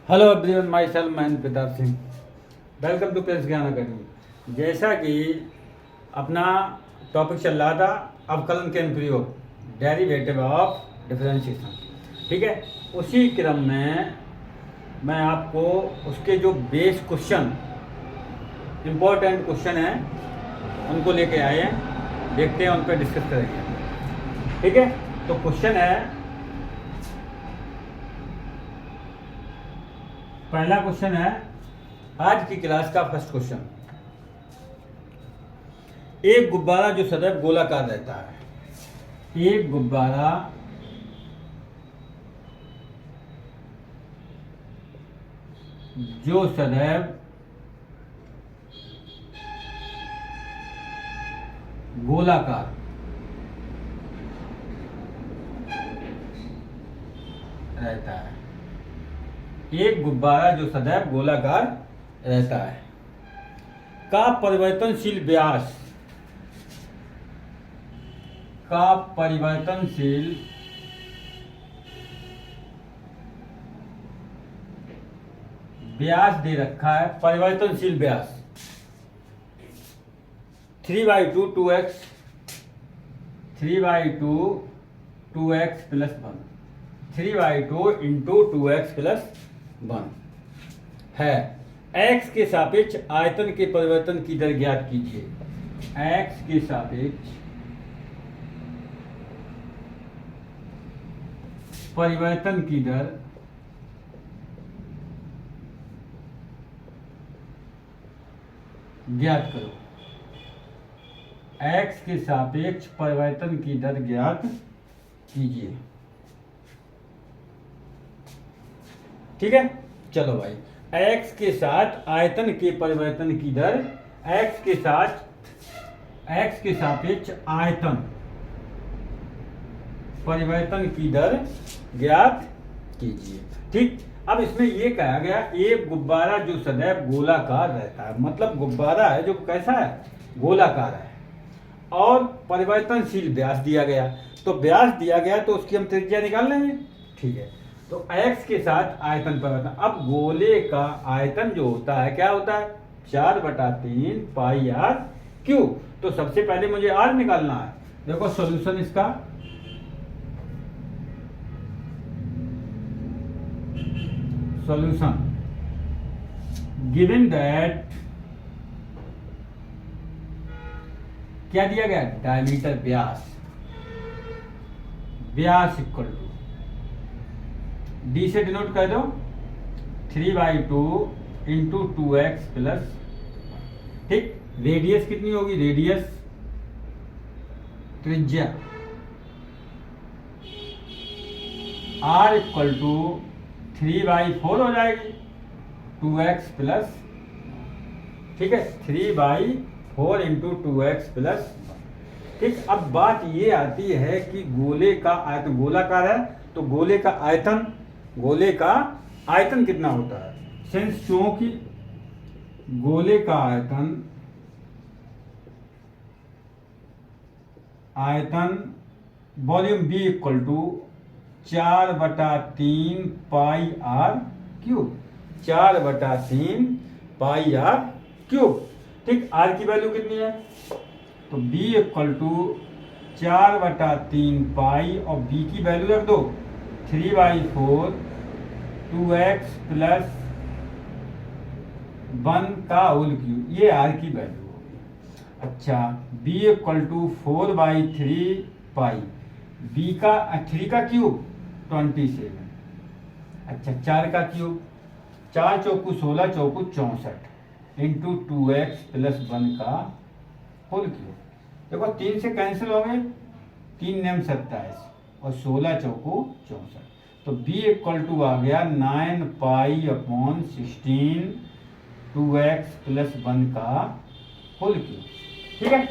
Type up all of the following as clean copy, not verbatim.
Hello everyone, myself मैं Pratap Singh. Welcome to press Gyan academy. जैसा कि अपना टॉपिक चल रहा था अवकलन के अनुप्रयोग, डेरिवेटिव ऑफ डिफरेंशिएशन, ठीक है। उसी क्रम में मैं आपको उसके जो बेस क्वेश्चन, इम्पोर्टेंट क्वेश्चन हैं, उनको लेके आए हैं। देखते हैं, उन पर डिस्कस करेंगे, ठीक है। तो क्वेश्चन है, पहला क्वेश्चन है आज की क्लास का फर्स्ट क्वेश्चन। एक गुब्बारा जो सदैव गोलाकार रहता है, एक गुब्बारा जो सदैव गोलाकार रहता है, एक गुब्बारा जो सदैव गोलाकार रहता है का परिवर्तनशील व्यास, का परिवर्तनशील व्यास दे रखा है। परिवर्तनशील व्यास 3/2 2x 3/2 2x plus 1, 3/2 into 2x plus 1 है। x के सापेक्ष आयतन के परिवर्तन की दर ज्ञात कीजिए। x के सापेक्ष परिवर्तन की दर ज्ञात करो। x के सापेक्ष परिवर्तन की दर ज्ञात कीजिए, ठीक है। चलो भाई, x के साथ आयतन के परिवर्तन की दर, x के सापेक्ष आयतन परिवर्तन की दर ज्ञात कीजिए, ठीक। अब इसमें ये कहा गया एक गुब्बारा जो सदैव गोलाकार रहता है, मतलब गुब्बारा है जो कैसा है, गोलाकार है, और परिवर्तनशील व्यास दिया गया। तो व्यास दिया गया तो उसकी हम त्रिज्या निकाल लेंगे, ठीक है। तो x के साथ आयतन परिवर्तन, अब गोले का आयतन जो होता है क्या होता है, 4/3 पाई r क्यूब। तो सबसे पहले मुझे r निकालना है। देखो सॉल्यूशन इसका, सॉल्यूशन गिवन दैट क्या दिया गया, डायमीटर व्यास, व्यास इक्वल टू डी से डिनोट कर दो 3/2 इंटू 2x प्लस, ठीक। रेडियस कितनी होगी, रेडियस त्रिज्या r इक्वल टू 3/4 हो जाएगी 2x प्लस, ठीक है, 3/4 इंटू 2x प्लस, ठीक। अब बात ये आती है कि गोले का आयतन, गोलाकार है तो गोले का आयतन कितना होता है, सिंस चूंकि गोले का आयतन volume B equal to 4/3 pi r cube, 4/3 pi r cube, ठीक। r की वैल्यू कितनी है, तो B इक्वल टू 4/3 पाई और B की वैल्यू रख दो 3/4 2x प्लस 1 का होल क्यूब, ये r की वैल्यू होगी। अच्छा, B equal to 4/3 pi, B का 3 का क्यूब 27, अच्छा 4 का क्यूब, 4 चौकू 16 चौकू 64 इंटू 2x प्लस 1 का होल क्यूब। देखो 3 से कैंसिल हो गए, 3 नेम 27 और 16 चौकू 64, तो B इक्वल टू आ गया 9π/16 2x प्लस 1 का होल क्यूब, ठीक है।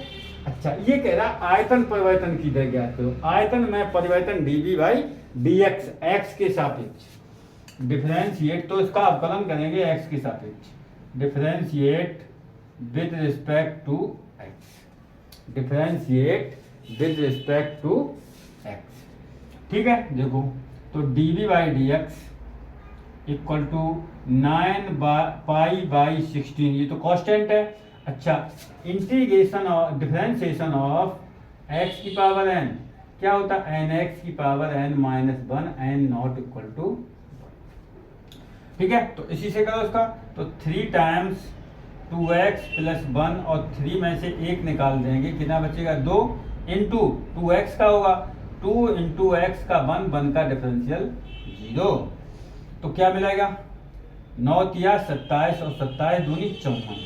अच्छा, ये कह रहा आयतन परिवर्तन की दर ज्ञात करो। आयतन में परिवर्तन dV/dx, x के सापेक्ष डिफरेंशिएट, तो इसका अवकलन करेंगे x के सापेक्ष, differentiate with respect to x, differentiate with respect to x, ठीक है। देखो तो dv/dx इक्वल टू 9 पाई/16, ये तो कांस्टेंट है। अच्छा, इंटीग्रेशन और डिफरेंशिएशन ऑफ एक्स की पावर n क्या होता है, एन एक्स की power n-1 n not equal to, ठीक है। तो इसी से करो उसका, तो 3 टाइम्स 2x + 1 और 3 में से 1 निकाल देंगे, कितना बचेगा 2 इंटू 2x का होगा, 2 इंटू एक्स का 1 का डिफरेंशियल 0, तो क्या मिलेगा 9 तिया 27 और 27 दूनी 54,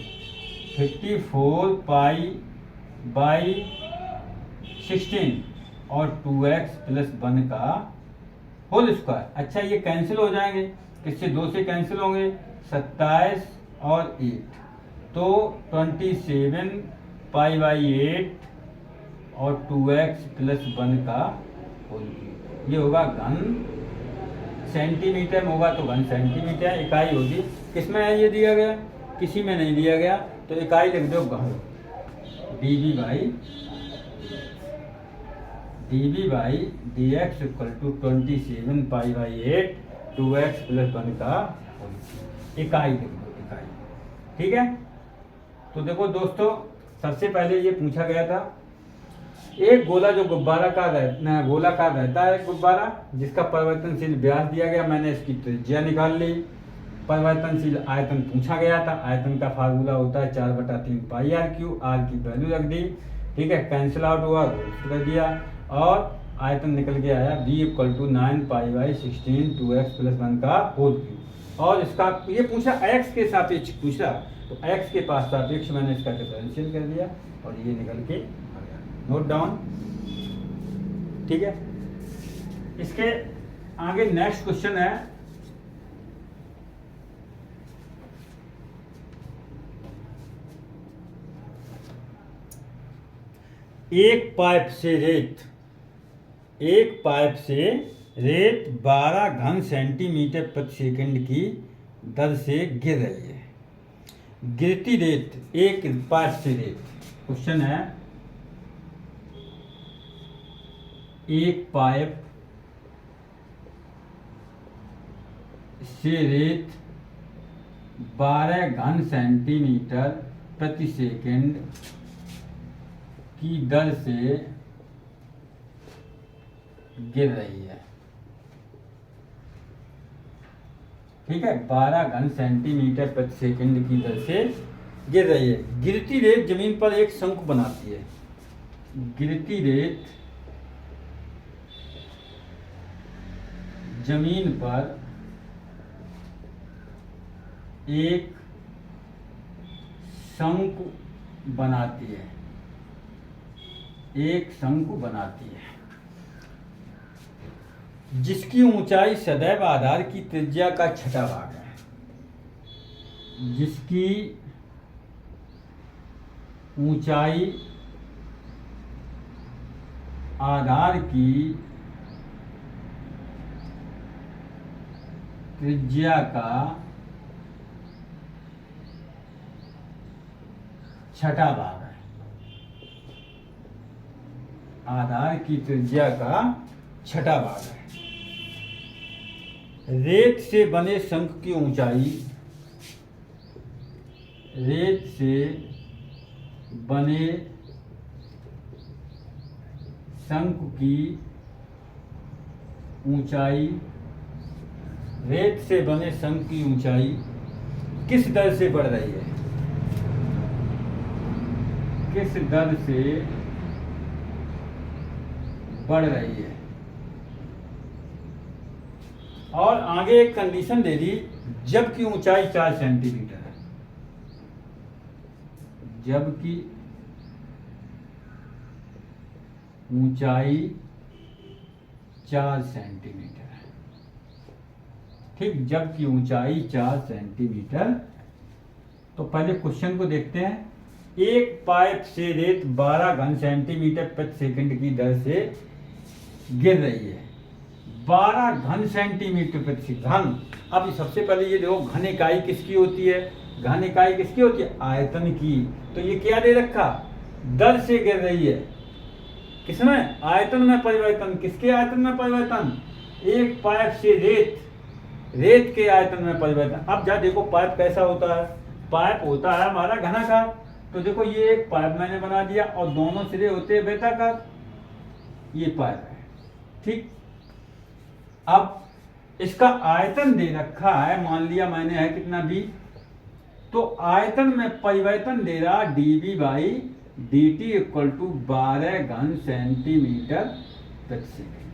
54 पाई/16 और 2x + 1 का होल स्क्वायर। अच्छा, ये कैंसिल हो जाएंगे, किससे 2 से कैंसिल होंगे, 27 और 8, तो 27 पाई/8 और 2x + 1 का होल क्यूब, ये होगा घन सेंटीमीटर में होगा, तो घन सेंटीमीटर इकाई होगी। किसमें है ये दिया गया, किसी में नहीं दिया गया, तो इकाई लिख दो घन, dV/dx इक्वल टू 27 पाई/8 2x + 1 का होल क्यूब, इकाई लिख दो, इकाई, ठीक है। तो देखो दोस्तों, सबसे पहले ये पूछा गया था, एक गोला जो गोलाकार रहता है, गुब्बारा जिसका परिवर्तनशील व्यास दिया गया, मैंने इसकी त्रिज्या निकाल ली, परिवर्तनशील आयतन पूछा गया था, आयतन का फार्मूला होता है 4/3 πr3, r की वैल्यू रख दी, ठीक है, कैंसिल आउट हुआ, कर दिया, और आयतन निकल के आया b इक्वल टू 9 पाई/16 2x + 1 का होल क्यूब, और इसका ये पूछा x के सापेक्ष पूछा, तो x के पास सापेक्ष मैंने इसका डिफरेंशियल कर दिया और ये निकल के आ गया, नोट डाउन, ठीक है। इसके आगे नेक्स्ट क्वेश्चन है, एक पाइप से रेत 12 घन सेंटीमीटर प्रति सेकंड की दर से गिर रही है। गिरती रेत, एक पाइप से रेत, क्वेश्चन है, एक पाइप से रेत 12 घन सेंटीमीटर प्रति सेकंड की दर से गिर रही है, ठीक है, 12 घन सेंटीमीटर प्रति सेकंड की दर से गिर रही है। गिरती रेत जमीन पर एक शंकु बनाती है, गिरती रेत जमीन पर एक शंकु बनाती है, एक शंकु बनाती है जिसकी ऊंचाई सदैव आधार की त्रिज्या का 6वां भाग है, जिसकी ऊंचाई आधार की त्रिज्या का 6वां भाग है, आधार की त्रिज्या का 6वां भाग है। रेत से बने शंख की ऊंचाई, रेत से बने शंख की ऊंचाई, रेत से बने शंख की ऊंचाई किस दर से बढ़ रही है, किस दर से बढ़ रही है। और आगे एक कंडीशन दे दी, जबकि ऊंचाई 4 सेंटीमीटर है, जबकि ऊंचाई 4 सेंटीमीटर है, ठीक, जबकि ऊंचाई 4 सेंटीमीटर। तो पहले क्वेश्चन को देखते हैं, एक पाइप से रेत 12 घन सेंटीमीटर प्रति सेकंड की दर से गिर रही है, 12 घन सेंटीमीटर प्रति घन। अब सबसे पहले ये देखो, घन इकाई किसकी होती है, घन इकाई किसकी होती है, आयतन की। तो ये क्या दे रखा, दर से गिर रही है, किसमें, आयतन में परिवर्तन, किसके आयतन में परिवर्तन, एक पाइप से रेत रेत के आयतन में परिवर्तन। अब जा देखो पाइप कैसा होता है, पाइप होता है हमारा घनाकार। तो देखो ये एक पाइप मैंने बना दिया और दोनों सिरे होते हैं बेताकार, ये पाइप है, ठीक। अब इसका आयतन दे रखा है, मान लिया मैंने है कितना b, तो आयतन में परिवर्तन दे रहा dv by dt equal to 12 घन सेंटीमीटर प्रति सेकंड,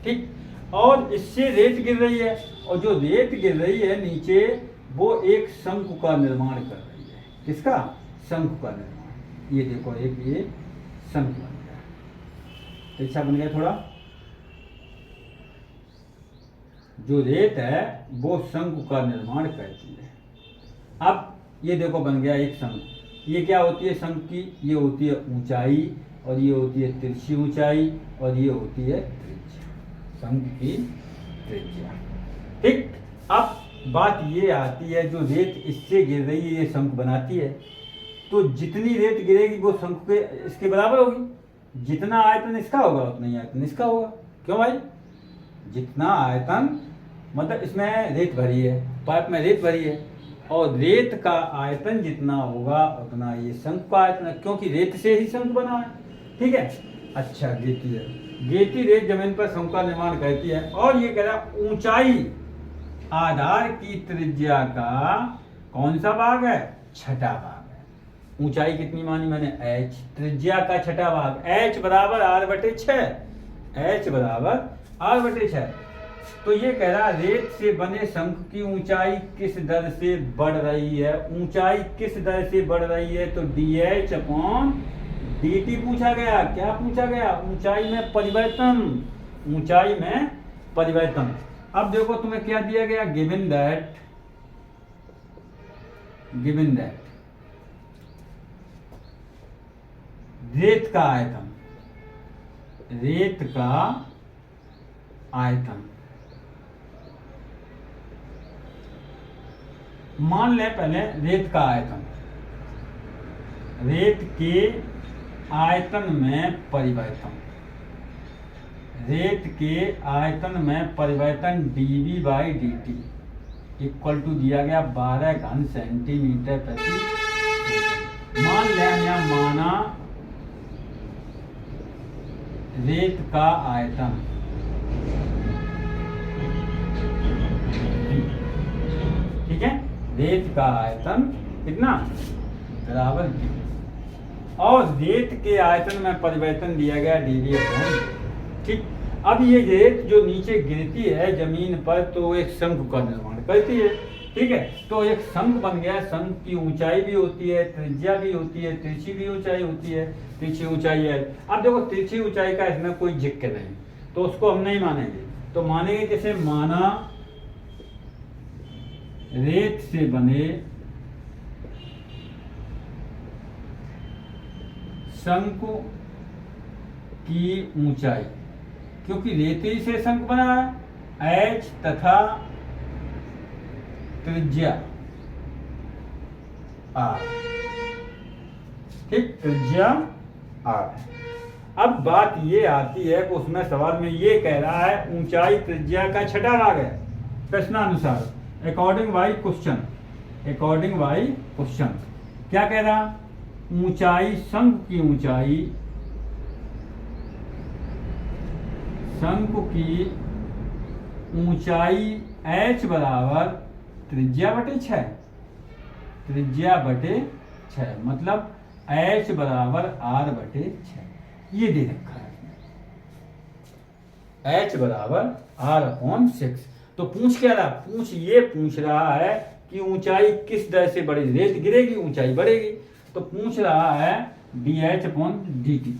ठीक। और इससे रेत गिर रही है, और जो रेत गिर रही है नीचे वो एक शंकु का निर्माण कर रही है। किसका? शंकु का निर्माण। ये देखो एक ये शंकु बन गया, अच्छा बन गया थोड़ा। जो रेत है वो शंकु का निर्माण करती है। अब ये देखो बन गया एक शंकु। ये क्या होती है शंकु की? ये होती है ऊंचाई, और ये होती है तिरछी ऊंचाई, और ये होती है त्रिज्या, शंकु की त्रिज्या, ठीक। अब बात ये आती है, जो रेत इससे गिर रही है ये शंकु बनाती है, तो जितनी रेत गिरेगी वो शंकु के इसके बराबर होगी। जितना आयतन इसका होगा उतना ही आयतन इसका होगा। क्यों भाई? जितना आयतन मतलब इसमें रेत भरी है, पाइप में रेत भरी है, और रेत का आयतन जितना होगा उतना ये शंकु का आयतन है, क्योंकि रेत से ही शंकु बना है, ठीक है। अच्छा गेती है, गेती रेत जमीन पर शंकु का निर्माण करती है। और ये कह रहा ऊंचाई आधार की त्रिज्या का कौन सा भाग है? छठा भाग है। ऊंचाई कितनी मानी मैंने? h, त्रिज्या का छठा भाग h बराबर r/6, h बराबर r/6। तो ये कह रहा रेत से बने शंकु की ऊंचाई किस दर से बढ़ रही है? ऊंचाई किस दर से बढ़ रही है? तो dh/dt पूछा गया। क्या पूछा गया? ऊंचाई में परिवर्तन, ऊंचाई में परिवर्तन। अब देखो तुम्हें क्या दिया गया? गिवन दैट रेत का आयतन, रेत का आयतन मान लें पहले रेत का आयतन, रेत के आयतन में परिवर्तन, रेत के आयतन में परिवर्तन dv by dt equal to दिया गया 12 घन सेंटीमीटर प्रति सेकंड। मान लें या माना रेत का आयतन ठीक है, रेत का आयतन कितना? बराबर b, और रेत के आयतन में परिवर्तन दिया गया dv/, ठीक। अब ये रेत जो नीचे गिरती है जमीन पर तो एक शंकु का निर्माण करती है, ठीक है। तो एक शंकु बन गया। शंकु की ऊंचाई भी होती है, त्रिज्या भी होती है, तिरछी भी ऊंचाई होती है, तिरछी ऊंचाई है। अब देखो तिरछी ऊंचाई का इसमें कोई जिक्र नहीं, तो उसको हम नहीं मानेंगे। तो मानेंगे जैसे माना रेत से बने शंकु की ऊंचाई, क्योंकि रेत ही से शंकु बना है, h तथा त्रिज्या r, ठीक, त्रिज्या r। अब बात ये आती है कि उसमें सवाल में ये कह रहा है ऊंचाई त्रिज्या का छठा भाग है प्रश्नानुसार, अकॉर्डिंग बाई क्वेश्चन। क्या कह रहा? ऊंचाई शंकु की ऊंचाई, शंकु की ऊंचाई h बराबर त्रिज्या/6, त्रिज्या/6 मतलब h बराबर r/6, ये दे रखा है h बराबर r/6। तो पूछ क्या रहा? पूछ रहा है कि ऊंचाई किस दर से बढ़ेगी? रेत गिरेगी ऊंचाई बढ़ेगी, तो पूछ रहा है dh/dt,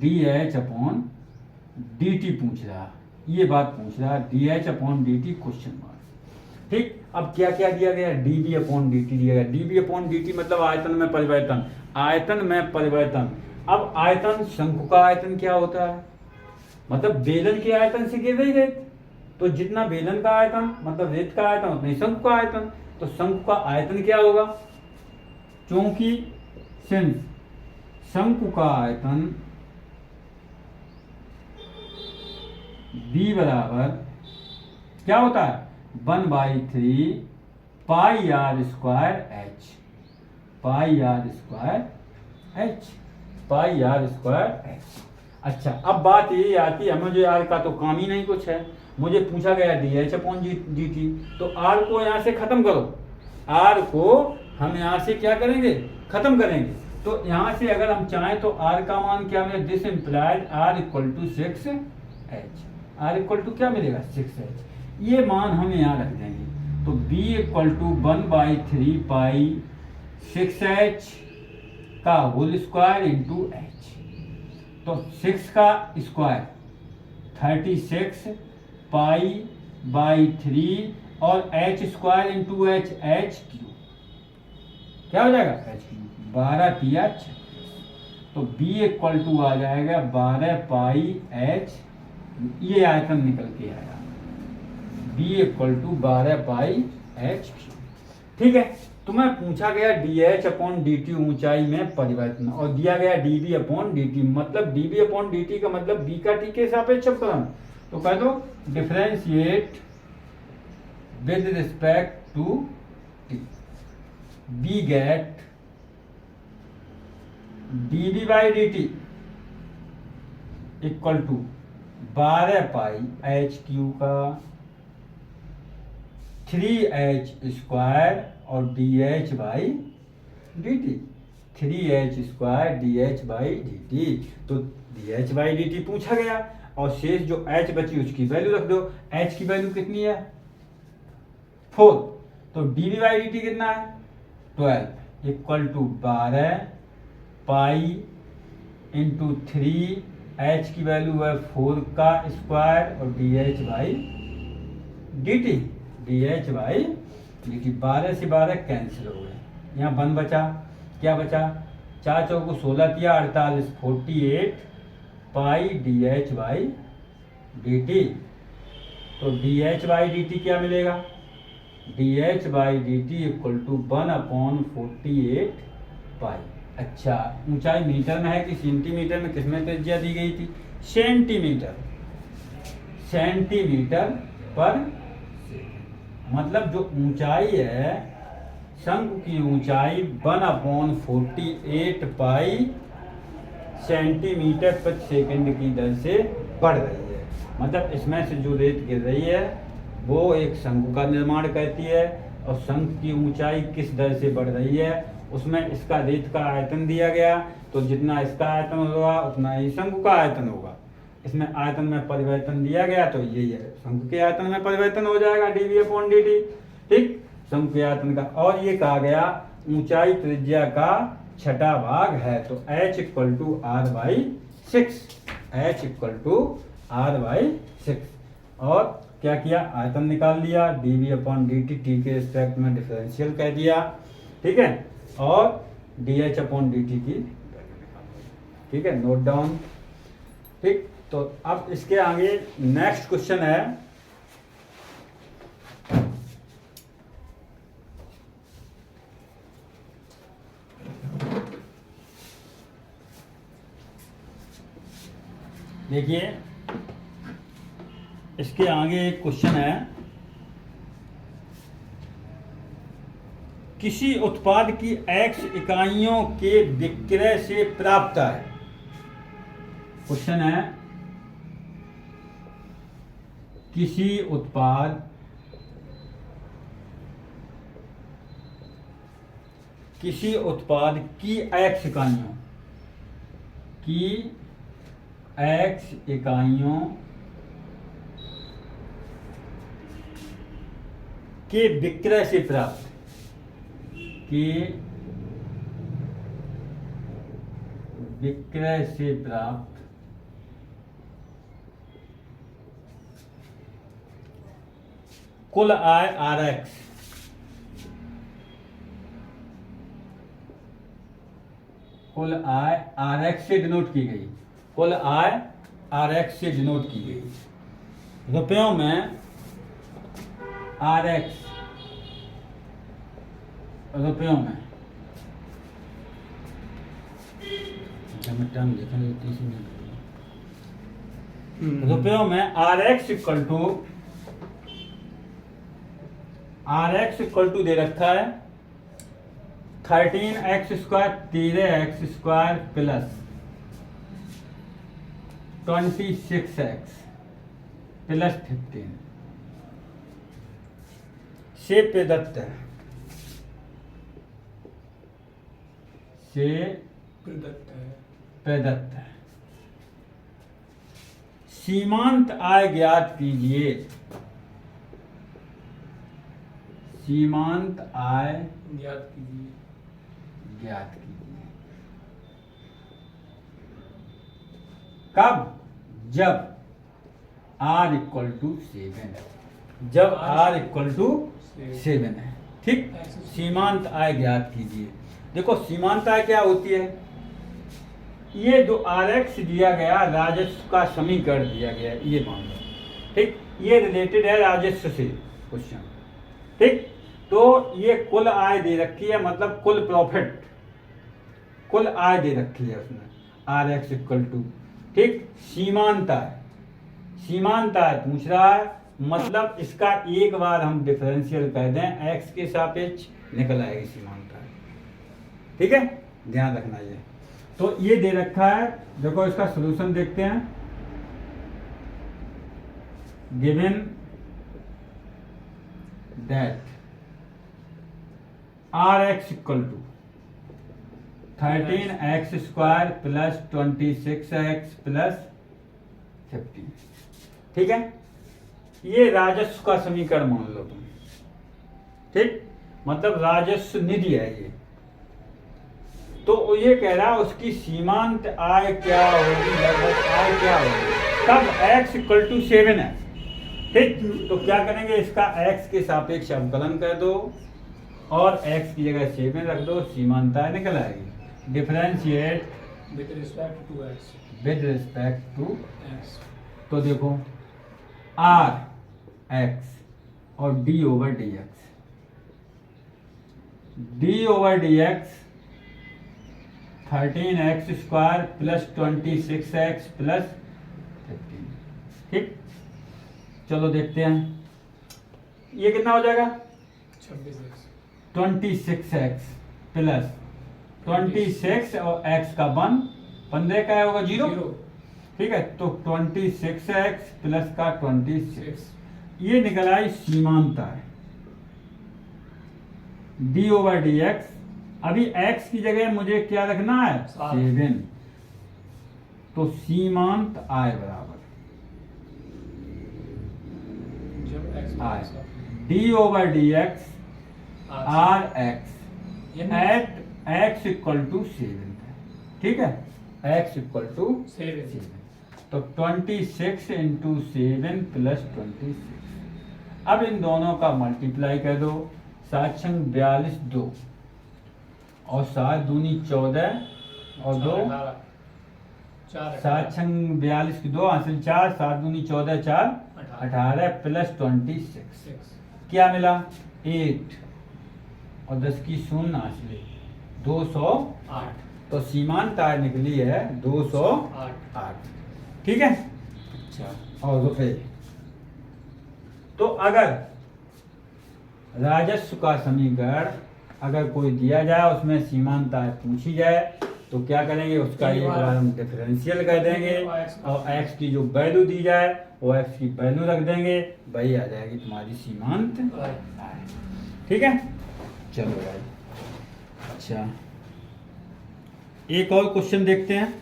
dh/dt पूछ रहा, ये बात पूछ रहा है, dh/dt क्वेश्चन मार्क, ठीक। अब क्या क्या दिया गया? dv/dt दिया गया। dv/dt मतलब आयतन में परिवर्तन, आयतन में परिवर्तन। अब आयतन, शंकु का आयतन क्या होता है? मतलब बेलन के आयतन से गिर रही रेत, तो जितना बेलन का आयतन मतलब रेत का आयतन उतना ही शंकु का आयतन। तो शंकु का आयतन क्या होगा? क्योंकि सिंस शंकु का आयतन b बराबर क्या होता है 1/3 pi r square H, pi r square H, pi r square H. अच्छा अब बात ये आती है, मुझे आर का तो काम ही नहीं कुछ है, मुझे पूछा गया D H upon D T, तो आर को यहाँ से खत्म करो, आर को हम यहाँ से क्या करेंगे खत्म करेंगे। तो यहाँ से अगर हम चाहें तो आर का मान क्या मिलेगा, this implied r equal to 6 h, r equal to क्या मिलेगा 6 एच, ये मान हम यहाँ रख देंगे। तो b equal to 1/3 pi 6 h का होल स्क्वायर इंटू एच, तो 6 का स्क्वायर 36 पाई बाई 3 और h square into h, h cube क्या हो जाएगा एच क्यू, 12 तिया 36। तो बी इक्वल टू आ जाएगा 12 पाई एच, ये आयतन निकल के आया, B equal to 12 pi H Q. ठीक है, तुम्हें पूछा गया D H upon D T ऊंचाई में परिवर्तन, और दिया गया D B upon D T, मतलब D B upon D T का मतलब बी का टी के सापेक्ष अवकलन, तो कह दो differentiate with respect to T, B get D B by D T equal to 12 pi H Q का 3h स्क्वायर और D H by D T, 3h square D H by D T. तो D H by D T पूछा गया, और शेष जो h बची उसकी वैल्यू रख दो, h की वैल्यू कितनी है 4, तो d B by D t कितना है 12 equal to 12 pi into 3, h की वैल्यू है 4 का स्क्वायर और D H by D t, d H by D t. 12 से 12 कैंसिल हो गए, यहाँ 1 बचा, क्या बचा 4 चौको 16 तिया 48, 48 pi d H by D T. तो D H by D t क्या मिलेगा, d H by D T equal to 1/48 pi. अच्छा ऊंचाई मीटर में है कि सेंटीमीटर में, किसमें त्रिज्या दी गई थी सेंटीमीटर, सेंटीमीटर पर, मतलब जो ऊंचाई है शंकु की ऊंचाई 1/48 पाई सेंटीमीटर प्रति सेकंड की दर से बढ़ रही है। मतलब इसमें से जो रेत गिर रही है वो एक शंकु का निर्माण करती है, और शंकु की ऊंचाई किस दर से बढ़ रही है उसमें इसका रेत का आयतन दिया गया, तो जितना इसका आयतन होगा उतना ही शंकु का आयतन होगा। इसमें आयतन में परिवर्तन दिया गया तो यही है, शंकु के आयतन में परिवर्तन हो जाएगा डीवी अपॉन डी टी, ठीक शंकु के आयतन का। और ये कहा गया ऊंचाई त्रिज्या का छठा भाग है, तो h equal to r by 6, h equal to r by 6। और क्या किया आयतन निकाल लिया, dv upon D t, t के रिस्पेक्ट में डिफरेंशियल कह दिया, ठीक है, और D H upon D t की, ठीक है नोट डाउन। ठीक, तो अब इसके आगे नेक्स्ट क्वेश्चन है, देखिए इसके आगे एक क्वेश्चन है, किसी उत्पाद की x इकाइयों के विक्रय से प्राप्त है। क्वेश्चन है किसी उत्पाद की x इकाइयों के विक्रय से प्राप्त, कुल आय RX, कुल आय RX से डिनोट की गई, कुल आय RX से डिनोट की गई। रुपयों में RX, रुपयों में रुपयों में RX equal to r x equal to दे रखा है 13x square 13x² plus 26x plus 15 से प्रदत्त है, से प्रदत्त है। सीमांत आय ज्ञात कीजिए। सीमांत आय ज्ञात कीजिए। ज्ञात कीजिए कब? जब r इक्वल टू 7 है, जब r इक्वल टू 7 है। ठीक, सीमांत आय ज्ञात कीजिए। देखो सीमांत आय क्या होती है? ये जो rx दिया गया राजस्व का समीकरण दिया गया, ये मान लो। ठीक, ये रिलेटेड है राजस्व से क्वेश्चन। ठीक, तो ये कुल आय दे रखी है, मतलब कुल प्रॉफिट, कुल आय दे रखी है उसमें rx इक्वल टू। ठीक, सीमांत आय, सीमांत आय पूछ रहा है, मतलब इसका एक बार हम डिफरेंशियल कर दें x के सापेक्ष, निकल आएगी सीमांत आय। ठीक है, ध्यान रखना ये। तो ये दे रखा है, देखो इसका सॉल्यूशन देखते हैं। Given that rx equal to 13x² plus 26x plus 15। ठीक है, ये राजस्व का समीकरण मान लो तुम। ठीक, मतलब राजस्व निधि है ये। तो ये कह रहा है उसकी सीमांत आय क्या होगी, लगभग आय क्या होगी, तब x इक्वल टू 7 है। ठीक, तो क्या करेंगे, इसका x के सापेक्ष अवकलन कर दो और x की जगह 7 रख दो, सीमांत आय निकल आएगी। Differentiate with respect to x, with respect to x। तो देखो r x और d over dx, d over dx 13x² plus 26x plus 15। ठीक, चलो देखते हैं ये कितना हो जाएगा। 26x 26x प्लस 26 और x का 1, 15 का होगा 0। ठीक है, तो 26x प्लस का 26, ये निकल आई सीमांत आय d ओवर dx। अभी x की जगह मुझे क्या रखना है, 7। तो सीमांत आय बराबर जब x आय d over dx r x at x equal to 7। ठीक है, x इक्वल टू 7। तो 26 इंटू 7 प्लस 26। अब इन दोनों का मल्टीप्लाई कर दो, 7 छंग 42 2 और 7 दूनी 14 और 2 7 छंग 42 की 2 हासिल 4, 7 दूनी 14 4 18 प्लस 26। क्या मिला 8 और 10 की 0 हासिल 208। तो सीमांत आय निकली है 208। ठीक है, अच्छा और रुपए। तो अगर राजस्व का समीकरण अगर कोई दिया जाए, उसमें सीमांत आय पूछी जाए, तो क्या करेंगे, उसका एक बार हम डिफरेंशियल कर देंगे और x की जो वैल्यू दी जाए वो x की वैल्यू रख देंगे, वही आ जाएगी तुम्हारी सीमांत आय। ठीक है, चलो भाई। अच्छा, एक और क्वेश्चन देखते हैं।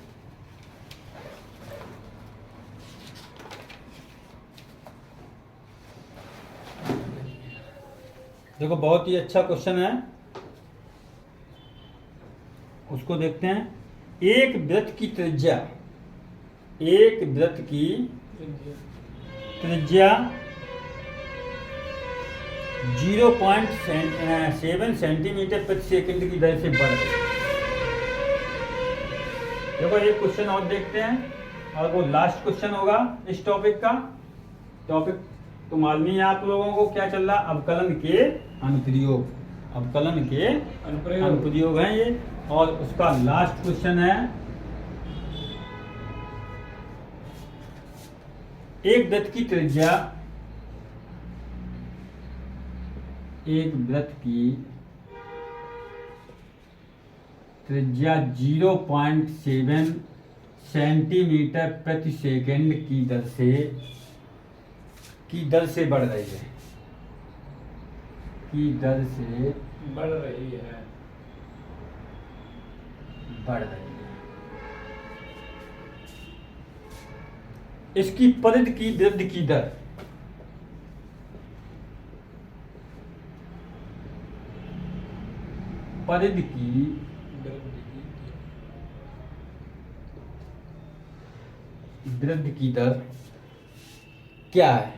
देखो बहुत ही अच्छा क्वेश्चन है, उसको देखते हैं। एक वृत्त की त्रिज्या, एक वृत्त की त्रिज्या 0.7 सेंटीमीटर प्रति सेकंड की दर से बढ़ रही है। देखो एक क्वेश्चन और देखते हैं और वो लास्ट क्वेश्चन होगा इस टॉपिक का। टॉपिक तो मालूम ही है आप लोगों को क्या चल रहा, अवकलन के अनुप्रयोग, अवकलन के अनुप्रयोग हैं ये। और उसका लास्ट क्वेश्चन है, एक वृत्त की त्रिज्या एक वृत्त की त्रिज्या 0.7 सेंटीमीटर प्रति सेकंड की दर से बढ़ रही है, की दर से बढ़ रही है। बढ़ रही है। इसकी परिधि की वृद्धि की दर परिधि की वृद्धि की दर क्या है?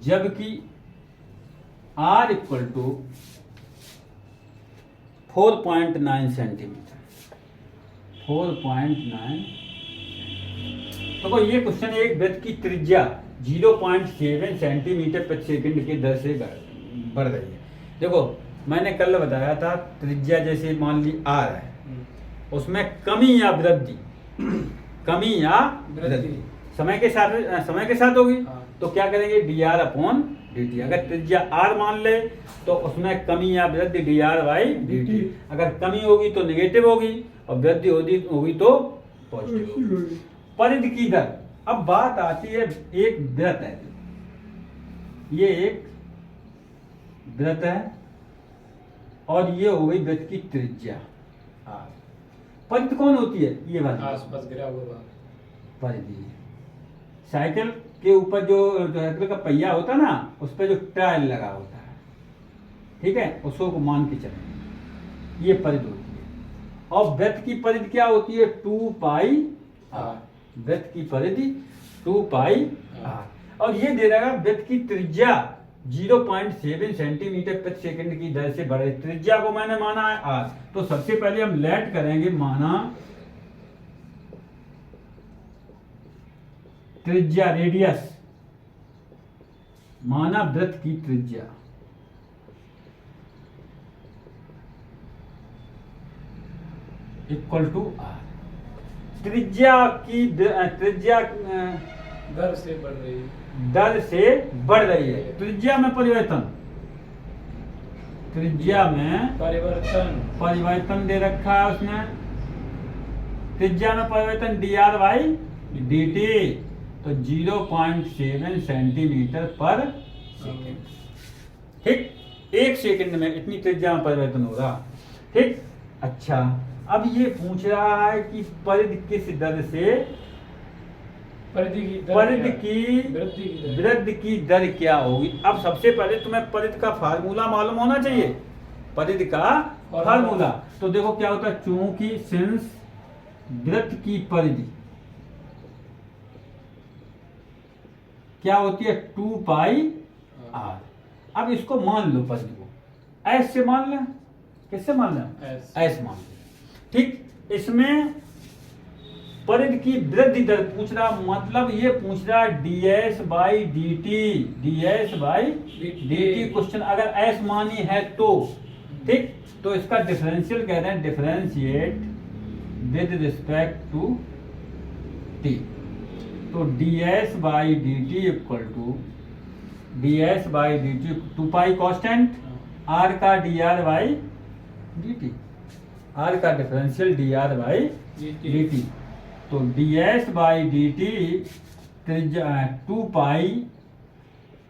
जबकि R इक्वल टू 4.9 सेंटीमीटर, 4.9। तो ये क्वेश्चन एक वृत्त की त्रिज्या 0.7 सेंटीमीटर प्रति सेकंड की दर से बढ़ रही है। देखो मैंने कल बताया था, त्रिज्या जैसे मान ली R है, उसमें कमी या वृद्धि कमी या वृद्धि समय के साथ होगी। हाँ। तो क्या करेंगे, dr अपॉन dt। अगर त्रिज्या r मान ले तो उसमें कमी या वृद्धि dr बाई dt। अगर कमी होगी तो नेगेटिव होगी और वृद्धि होगी तो पॉजिटिव होगी। परिधि की दर, अब बात आती है, एक वृत्त है, ये एक वृत्त है और ये हो गई वृत्त की त्रिज्या r। परिधि कौन होती है? ये वाली आसपास गिरा हुआ भाग। परिधि। साइकिल के ऊपर जो साइकिल का पहिया होता है ना, उस पर जो टायर लगा होता है, ठीक है, उसको मान के चलें, ये परिधि होती है। और वृत्त की परिधि क्या होती है? 2 पाई r। वृत्त की परिधि 2 पाई r। और ये दे रहा है वृत्त की त्रिज्या 0.7 सेंटीमीटर प्रति सेकंड की दर से बढ़े। त्रिज्या को मैंने माना है r, तो सबसे पहले हम लेट करेंगे, माना त्रिज्या, रेडियस, माना वृत्त की त्रिज्या इक्वल टू r। त्रिज्या की त्रिज्या दर से बढ़ रही है। दर से बढ़ रही है। त्रिज्या में परिवर्तन, त्रिज्या में परिवर्तन दे रखा है उसने। त्रिज्या में परिवर्तन dr बाई dt, तो 0.7 सेंटीमीटर पर सेकंड। ठीक, एक सेकंड में इतनी त्रिज्या में परिवर्तन हो रहा। ठीक, अच्छा, अब ये पूछ रहा है कि परिधि किस दर से, परिधि की वृद्धि की दर क्या होगी। अब सबसे पहले तुम्हें परिधि का फार्मूला मालूम होना चाहिए, परिधि का फार्मूला। तो देखो क्या होता है, चूंकि सिंस वृत्त की परिधि क्या होती है, 2 पाई r। अब इसको मान लो, परिधि को s से मान लें। किससे मान लें? s मान लें। ठीक, इसमें परिधि की वृद्धि दर पूछ रहा, मतलब ये पूछ रहा ds by dt, ds by dt। Question अगर s मानी है तो, ठीक, तो इसका डिफरेंशियल कह रहे हैं, differentiate with respect to t। तो ds by dt equal to ds by dt 2 pi constant, r का dr बाई dt, r का डिफरेंशियल dr बाई dt। तो ds बाई dt त्रिज्या 2 pi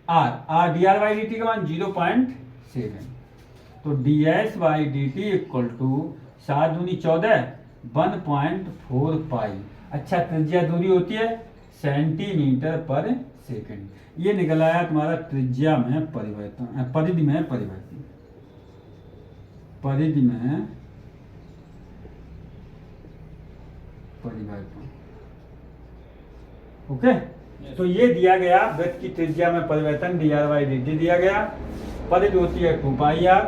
r dr by dt का मान 0.7। तो ds by dt equal to 7 दूनी 14, 1.4 पाई। अच्छा, त्रिज्या दूरी होती है सेंटीमीटर पर सेकंड। ये निकल आया तुम्हारा त्रिज्या में परिवर्तन, परिधि में परिवर्तन, परिधि में परिवर्तन। ओके, तो ये दिया गया वृत्त की त्रिज्या में परिवर्तन dr बाई dt दिया गया। परिधि होती है 2 पाई r,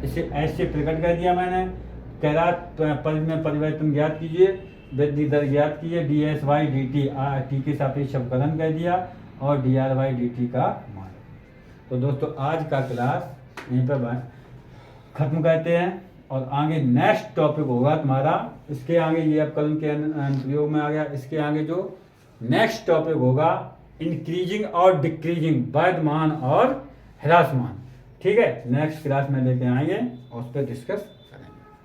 इसे ऐसे प्रकट कर दिया मैंने। कह रहा परिधि में परिवर्तन ज्ञात कीजिए, वृद्धि दर ज्ञात कीजिए, ds बाई dt t के सापेक्ष अवकलन कर दिया और dr बाई dt का मान। तो दोस्तों आज का क्लास यहीं पर खत्म करते हैं और आगे नेक्स्ट टॉपिक होगा तुम्हारा, इसके आगे ये अवकलन के प्रयोग में आ गया, इसके आगे जो नेक्स्ट टॉपिक होगा इंक्रीजिंग और डिक्रीजिंग, वर्धमान और ह्रासमान। ठीक है, नेक्स्ट क्लास में लेके आएंगे और उस पर डिस्कस